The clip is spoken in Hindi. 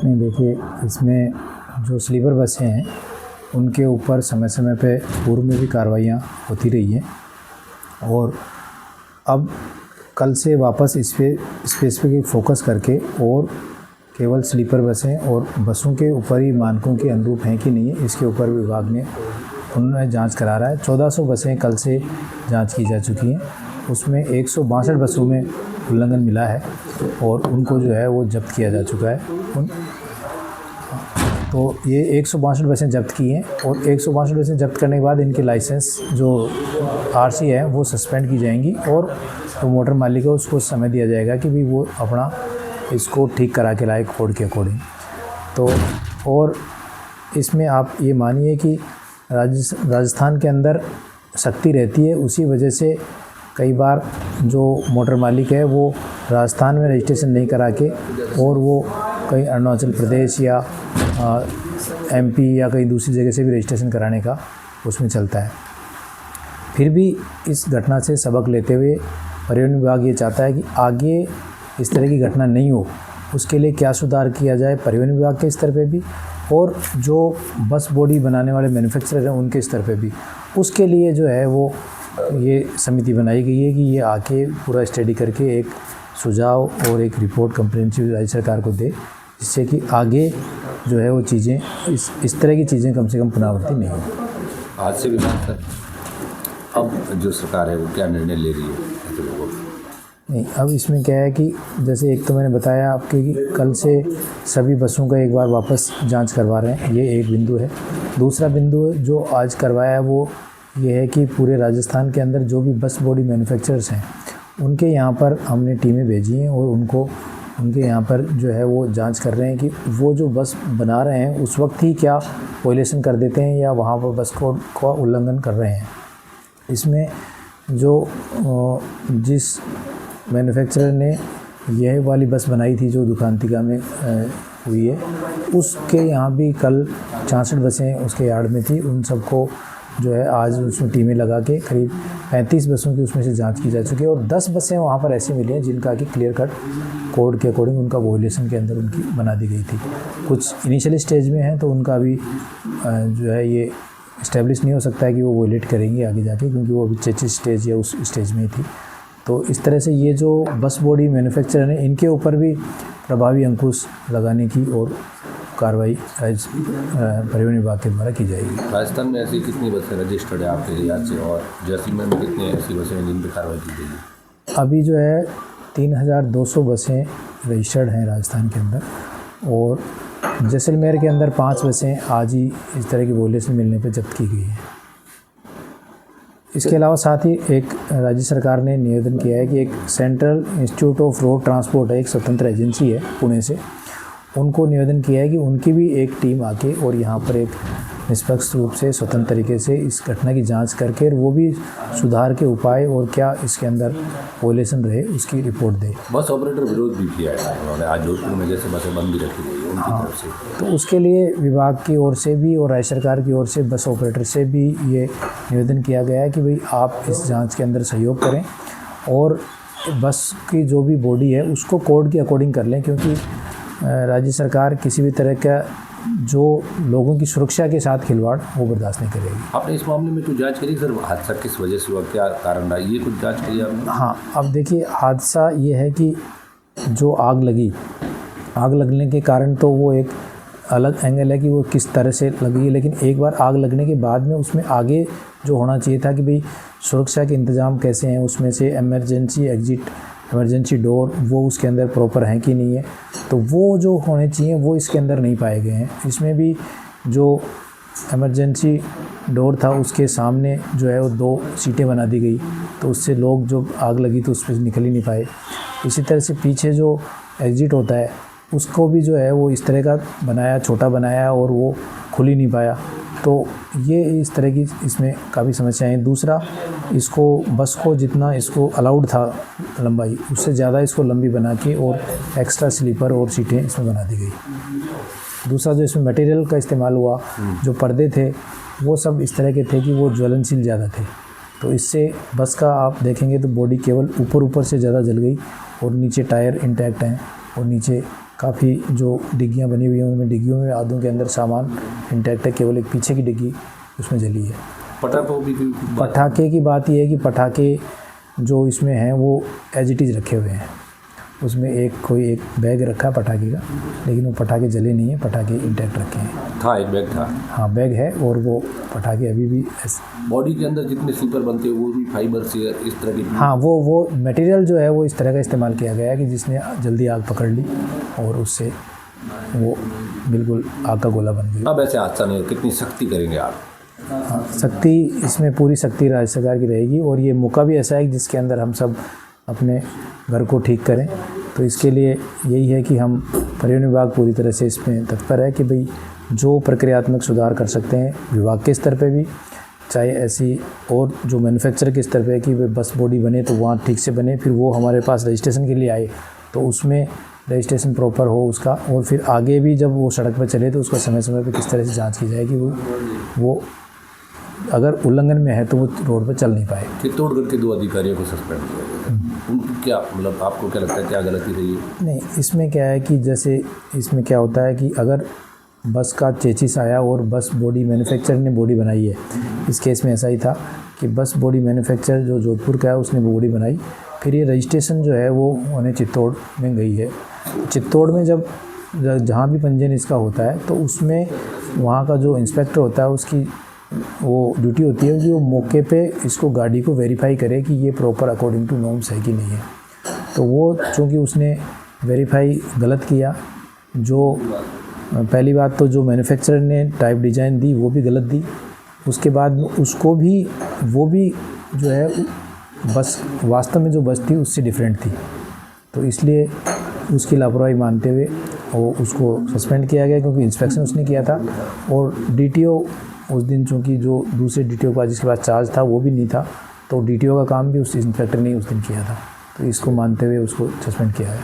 नहीं, देखिए इसमें जो स्लीपर बसें हैं उनके ऊपर समय समय पे पूर्व में भी कार्रवाइयाँ होती रही हैं और अब कल से वापस इस पे स्पेसिफिक फोकस करके और केवल स्लीपर बसें और बसों के ऊपर ही मानकों के अनुरूप हैं कि नहीं है, इसके ऊपर विभाग ने उन्होंने जांच करा रहा है। 1400 बसें कल से जांच की जा चुकी हैं, उसमें 162 बसों में उल्लंघन मिला है और उनको जो है वो जब्त किया जा चुका है। तो ये 162 बसें जब्त की हैं और 162 बसें जब्त करने के बाद इनके लाइसेंस जो आरसी है वो सस्पेंड की जाएंगी और तो मोटर मालिक है उसको समय दिया जाएगा कि भाई वो अपना इसको ठीक करा के लाए कोड के अकॉर्डिंग। तो और इसमें आप ये मानिए कि राजस्थान के अंदर सख्ती रहती है, उसी वजह से कई बार जो मोटर मालिक है वो राजस्थान में रजिस्ट्रेशन नहीं करा के और वो कहीं अरुणाचल प्रदेश या एमपी या कहीं दूसरी जगह से भी रजिस्ट्रेशन कराने का उसमें चलता है। फिर भी इस घटना से सबक लेते हुए परिवहन विभाग ये चाहता है कि आगे इस तरह की घटना नहीं हो, उसके लिए क्या सुधार किया जाए परिवहन विभाग के स्तर पे भी और जो बस बॉडी बनाने वाले मैन्युफैक्चरर हैं उनके स्तर पे भी। उसके लिए जो है वो ये समिति बनाई गई है कि ये आके पूरा स्टडी करके एक सुझाव और एक रिपोर्ट कंप्रेहेंसिव राज्य सरकार को दे, जिससे कि आगे जो है वो चीज़ें इस तरह की चीज़ें कम से कम पुनरावृत्ति नहीं हो। आज से विभाग सर अब जो सरकार है वो क्या निर्णय ले रही है ऐसे लोगों को? नहीं, अब इसमें क्या है कि जैसे एक तो मैंने बताया आपके कि कल से सभी बसों का एक बार वापस जांच करवा रहे हैं, ये एक बिंदु है। दूसरा बिंदु जो आज करवाया है वो ये है कि पूरे राजस्थान के अंदर जो भी बस बॉडी मैन्युफैक्चरर्स हैं उनके यहाँ पर हमने टीमें भेजी हैं और उनके यहाँ पर जो है वो जांच कर रहे हैं कि वो जो बस बना रहे हैं उस वक्त ही क्या वायलेशन कर देते हैं या वहाँ पर बस कोड का उल्लंघन कर रहे हैं। इसमें जो जिस मैन्युफैक्चरर ने यह वाली बस बनाई थी जो दुकानतिका में हुई है, उसके यहाँ भी कल 66 बसें उसके यार्ड में थी। उन सबको जो है आज उसमें टीमें लगा के करीब 35 बसों की उसमें से जांच की जा चुकी है और 10 बसें वहाँ पर ऐसी मिली हैं जिनका कि क्लियर कट कोड के अकॉर्डिंग उनका वॉयलेशन के अंदर उनकी बना दी गई थी। कुछ इनिशियल स्टेज में हैं तो उनका अभी जो है ये इस्टेब्लिश नहीं हो सकता है कि वो वॉयलेट करेंगे आगे जाके, क्योंकि वो अभी चेचिस स्टेज या उस स्टेज में थी। तो इस तरह से ये जो बस बॉडी मैन्युफैक्चरर हैं इनके ऊपर भी प्रभावी अंकुश लगाने की और कार्रवाई परिवहन विभाग के द्वारा की जाएगी। राजस्थान में ऐसी कितनी बसें रजिस्टर्ड है आपके लिहाज से और जैसलमेर में कितनी ऐसी बसें हैं जिन पर कार्रवाई की जाएगी? अभी जो है 3200 बसें रजिस्टर्ड हैं राजस्थान के अंदर और जैसलमेर के अंदर 5 बसें आज ही इस तरह की वॉयलेशन मिलने पर जब्त की गई हैं। इसके अलावा साथ ही एक राज्य सरकार ने निवेदन किया है कि एक central institute of road transport है, एक स्वतंत्र एजेंसी है पुणे से, उनको निवेदन किया है कि उनकी भी एक टीम आके और यहाँ पर एक निष्पक्ष रूप से स्वतंत्र तरीके से इस घटना की जांच करके वो भी सुधार के उपाय और क्या इसके अंदर वॉयलेशन रहे उसकी रिपोर्ट दे। बस ऑपरेटर विरोध भी किया है उन्होंने, आज जोधपुर में जैसे बसें बंद भी रखी गई है उनकी तरफ से। तो उसके लिए विभाग की ओर से भी और राज्य सरकार की ओर से बस ऑपरेटर से भी ये निवेदन किया गया है कि भाई आप इस जाँच के अंदर सहयोग करें और बस की जो भी बॉडी है उसको कोड के अकॉर्डिंग कर लें, क्योंकि राज्य सरकार किसी भी तरह का जो लोगों की सुरक्षा के साथ खिलवाड़ वो बर्दाश्त नहीं करेगी। आपने इस मामले में कुछ जांच करी सर? हादसा किस वजह से हुआ, क्या कारण रहा, ये कुछ जांच करी आपने? हाँ, अब देखिए हादसा ये है कि जो आग लगने के कारण तो वो एक अलग एंगल है कि वो किस तरह से लगी, लेकिन एक बार आग लगने के बाद में उसमें आगे जो होना चाहिए था कि भाई सुरक्षा के इंतज़ाम कैसे हैं, उसमें से इमरजेंसी एग्जिट, इमरजेंसी डोर वो उसके अंदर प्रॉपर हैं कि नहीं है, तो वो जो होने चाहिए वो इसके अंदर नहीं पाए गए हैं। इसमें भी जो इमरजेंसी डोर था उसके सामने जो है वो 2 सीटें बना दी गई, तो उससे लोग जो आग लगी तो उस पर निकल ही नहीं पाए। इसी तरह से पीछे जो एग्जिट होता है उसको भी जो है वो इस तरह का बनाया, छोटा बनाया और वो खुल ही नहीं पाया। तो ये इस तरह की इसमें काफ़ी समस्याएं हैं। दूसरा, इसको बस को जितना इसको अलाउड था लंबाई उससे ज़्यादा इसको लंबी बना के और एक्स्ट्रा स्लीपर और सीटें इसमें बना दी गई। दूसरा, जो इसमें मटेरियल का इस्तेमाल हुआ, जो पर्दे थे वो सब इस तरह के थे कि वो ज्वलनशील ज़्यादा थे, तो इससे बस का आप देखेंगे तो बॉडी केवल ऊपर से ज़्यादा जल गई और नीचे टायर इंटैक्ट हैं और नीचे काफ़ी जो डिग्गियाँ बनी हुई हैं उनमें डिग्गियों में आधों के अंदर सामान इंटैक्ट है, केवल एक पीछे की डिग्गी उसमें जली है। पटाखों भी पटाखे की बात यह है कि पटाखे जो इसमें हैं वो एज इट इज़ रखे हुए हैं। उसमें कोई एक बैग रखा है पटाखे का, लेकिन वो पटाखे जले नहीं है, पटाखे इंटैक्ट रखे हैं। था, एक बैग था। हाँ, बैग है और वो पटाखे अभी भी बॉडी के अंदर जितने स्लीपर बनते हैं वो भी फाइबर से इस तरह की। हाँ, वो मटेरियल जो है वो इस तरह का इस्तेमाल किया गया है कि जिसने जल्दी आग पकड़ ली और उससे वो बिल्कुल आग का गोला बन गया। अब ऐसे हादसा नहीं, कितनी सख्ती करेंगे आप? हाँ, सख्ती, इसमें पूरी सख्ती राज्य सरकार की रहेगी और ये मौका भी ऐसा है जिसके अंदर हम सब अपने घर को ठीक करें। तो इसके लिए यही है कि हम परिवहन विभाग पूरी तरह से इसमें तत्पर है कि भाई जो प्रक्रियात्मक सुधार कर सकते हैं विभाग के स्तर पे भी, चाहे ऐसी और जो मैन्युफैक्चर के स्तर पे है कि बस बॉडी बने तो वहाँ ठीक से बने, फिर वो हमारे पास रजिस्ट्रेशन के लिए आए तो उसमें रजिस्ट्रेशन प्रॉपर हो उसका, और फिर आगे भी जब वो सड़क पर चले तो उसका समय समय पे किस तरह से जांच की जाएगी। वो अगर उल्लंघन में है तो वो रोड पर चल नहीं पाए। चित्तौड़गढ़ के 2 अधिकारियों को सस्पेंड किया गया, उनकी क्या मतलब आपको क्या लगता है क्या गलती रही है? नहीं, इसमें क्या है कि जैसे इसमें क्या होता है कि अगर बस का चेचिस आया और बस बॉडी मैन्युफैक्चरर ने बॉडी बनाई है, इस केस में ऐसा ही था कि बस बॉडी मैन्युफैक्चरर जो जोधपुर का है उसने बॉडी बनाई, फिर ये रजिस्ट्रेशन जो है वो उन्हें चित्तौड़ में गई है। चित्तौड़ में जब जहाँ भी पंजीयन इसका होता है तो उसमें वहाँ का जो इंस्पेक्टर होता है उसकी वो ड्यूटी होती है कि वो मौके पे इसको गाड़ी को वेरीफाई करे कि ये प्रॉपर अकॉर्डिंग टू नॉर्म्स है कि नहीं है। तो वो चूँकि उसने वेरीफाई गलत किया, जो पहली बात तो जो मैन्युफैक्चरर ने टाइप डिज़ाइन दी वो भी गलत दी, उसके बाद उसको भी वो भी जो है बस वास्तव में जो बस थी उससे डिफरेंट थी, तो इसलिए उसकी लापरवाही मानते हुए वो उसको सस्पेंड किया गया क्योंकि इंस्पेक्शन उसने किया था। और डीटीओ उस दिन चूँकि जो दूसरे डीटीओ का जिसके पास चार्ज था वो भी नहीं था, तो डीटीओ का काम भी उस इंस्पेक्टर ने उस दिन किया था, तो इसको मानते हुए उसको सस्पेंड किया है।